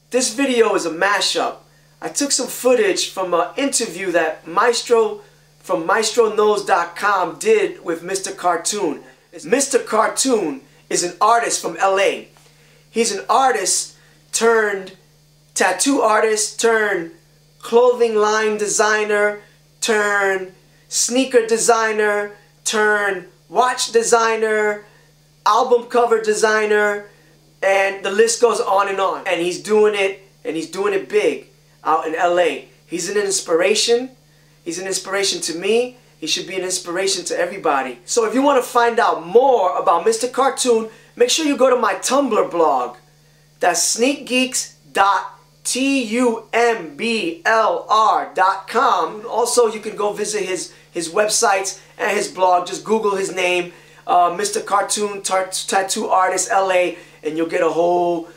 This video is a mashup. I took some footage from an interview that Maestro from MaestroKnows.com did with Mr. Cartoon. Mr. Cartoon is an artist from LA. He's an artist turned tattoo artist, turned clothing line designer, turned sneaker designer, turned watch designer, album cover designer, and the list goes on. And he's doing it, and he's doing it big out in LA. He's an inspiration. He's an inspiration to me. He should be an inspiration to everybody. So if you want to find out more about Mr. Cartoon, make sure you go to my Tumblr blog. That's sneakgeeks.tumblr.com. Also, you can go visit his websites and his blog. Just Google his name, Mr. Cartoon Tattoo Artist LA, and you'll get a whole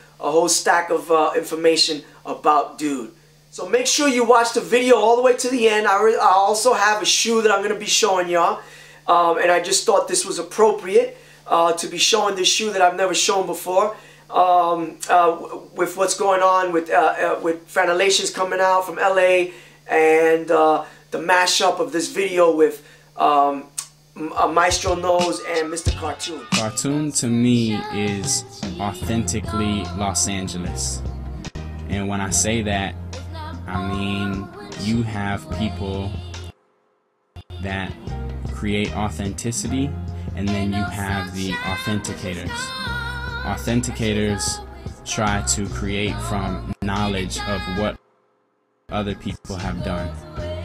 stack of information about dude. So make sure you watch the video all the way to the end. I also have a shoe that I'm going to be showing y'all, and I just thought this was appropriate to be showing this shoe that I've never shown before. With what's going on with Fanalations coming out from LA, and the mashup of this video with Maestro Knows and Mr. Cartoon. Cartoon to me is authentically Los Angeles, and when I say that, I mean you have people that create authenticity, and then you have the authenticators. Authenticators try to create from knowledge of what other people have done.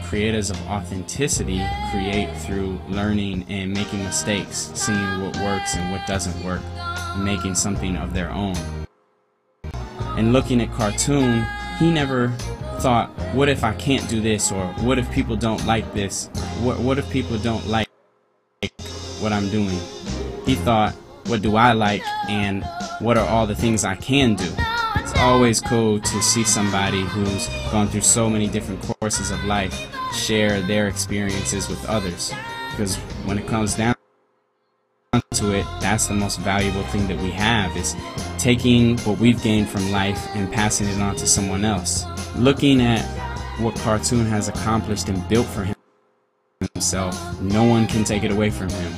Creators of authenticity create through learning and making mistakes, seeing what works and what doesn't work, and making something of their own. And looking at Cartoon, he never thought, what if I can't do this, or what if people don't like this? What if people don't like what I'm doing? He thought, what do I like, and what are all the things I can do? It's always cool to see somebody who's gone through so many different courses of life share their experiences with others, because when it comes down to it, that's the most valuable thing that we have, is taking what we've gained from life and passing it on to someone else. Looking at what Cartoon has accomplished and built for himself, no one can take it away from him.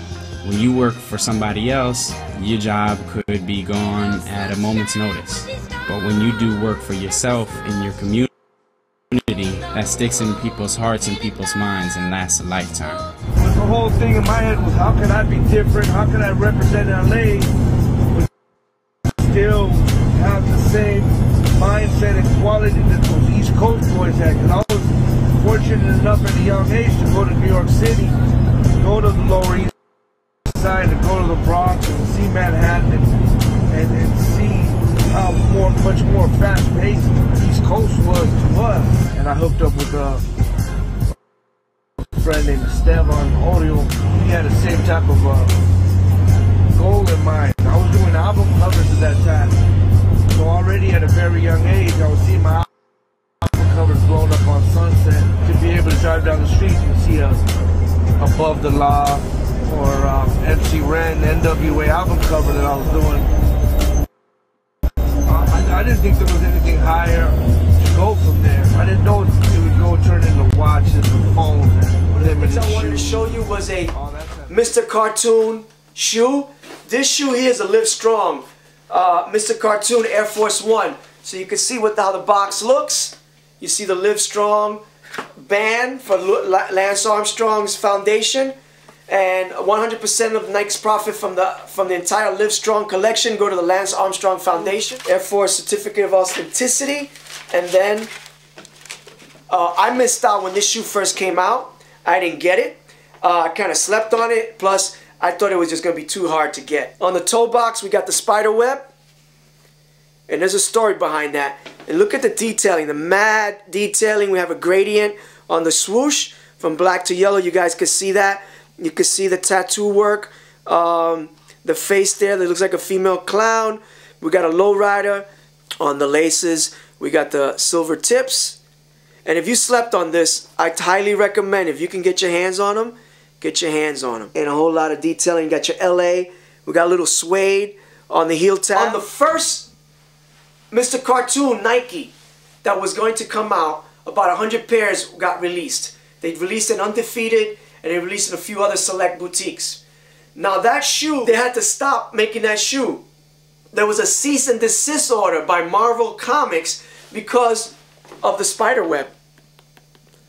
When you work for somebody else, your job could be gone at a moment's notice. But when you do work for yourself in your community, that sticks in people's hearts and people's minds and lasts a lifetime. The whole thing in my head was, how can I be different? How can I represent LA but still have the same mindset and quality that those East Coast boys had? Because I was fortunate enough at a young age to go to New York City, go to the Lower East Side, to go to the Bronx and see Manhattan and see how much more fast-paced the East Coast was to us. And I hooked up with a friend named Esteban Oriol. He had the same type of goal in mind. I was doing album covers at that time, so already at a very young age I was seeing my album covers blown up on Sunset. To be able to drive down the street and see Above the Law or MC Ren, NWA album cover that I was doing. I didn't think there was anything higher to go from there. I didn't know it would go turn into watches and phones and him in his shoes. What I wanted to show you was a Mr. Cartoon shoe. This shoe here is a Livestrong Mr. Cartoon Air Force 1. So you can see how the box looks. You see the Livestrong band for Lance Armstrong's foundation. And 100% of Nike's profit from the entire Livestrong collection go to the Lance Armstrong Foundation. Air Force Certificate of Authenticity. And then I missed out when this shoe first came out. I didn't get it. I kind of slept on it. Plus, I thought it was just going to be too hard to get. On the toe box, we got the spider web. And there's a story behind that. And look at the detailing, the mad detailing. We have a gradient on the swoosh from black to yellow. You guys can see that. You can see the tattoo work, the face there that looks like a female clown. We got a lowrider on the laces. We got the silver tips. And if you slept on this, I highly recommend, if you can get your hands on them, get your hands on them. And a whole lot of detailing. You got your LA. We got a little suede on the heel tab. On the first Mr. Cartoon, Nike, that was going to come out, about 100 pairs got released. They released an Undefeated, and they released in a few other select boutiques. Now that shoe, they had to stop making that shoe. There was a cease and desist order by Marvel Comics because of the spider web.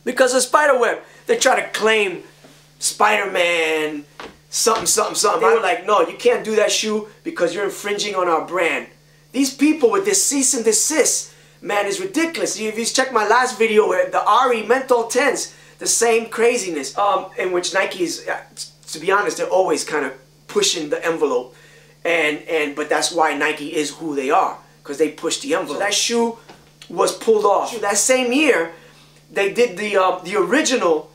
Because of spider web. They try to claim Spider-Man, something, something, something. They were like, no, you can't do that shoe because you're infringing on our brand. These people with this cease and desist, man, is ridiculous. If you check my last video where the RE Menthol 10s, the same craziness, in which Nike is, to be honest, they're always kind of pushing the envelope. But that's why Nike is who they are, because they push the envelope. So that shoe was pulled off. That same year, they did the original.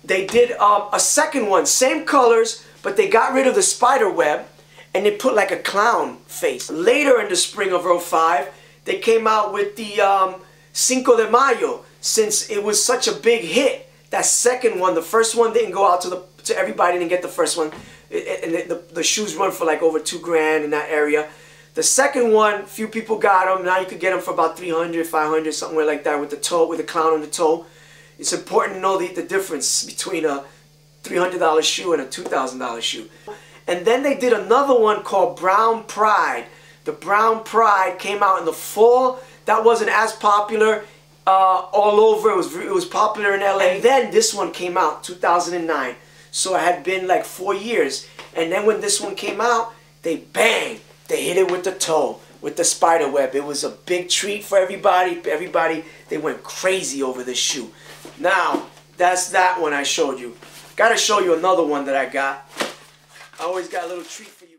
They did a second one, same colors, but they got rid of the spider web and they put like a clown face. Later in the spring of '05, they came out with the Cinco de Mayo. Since it was such a big hit, that second one, the first one didn't go out to everybody, didn't get the first one. And the shoes run for like over $2,000 in that area. The second one, few people got them. Now you could get them for about $300, $500, somewhere like that, with the toe, with the clown on the toe. It's important to know the difference between a $300 shoe and a $2,000 shoe. And then they did another one called Brown Pride. The Brown Pride came out in the fall. That wasn't as popular all over. It was popular in LA. And then this one came out, 2009. So it had been like 4 years. And then when this one came out, they hit it with the toe, with the spider web. It was a big treat for everybody. They went crazy over this shoe. Now, that's that one I showed you. Gotta show you another one that I got. I always got a little treat for you.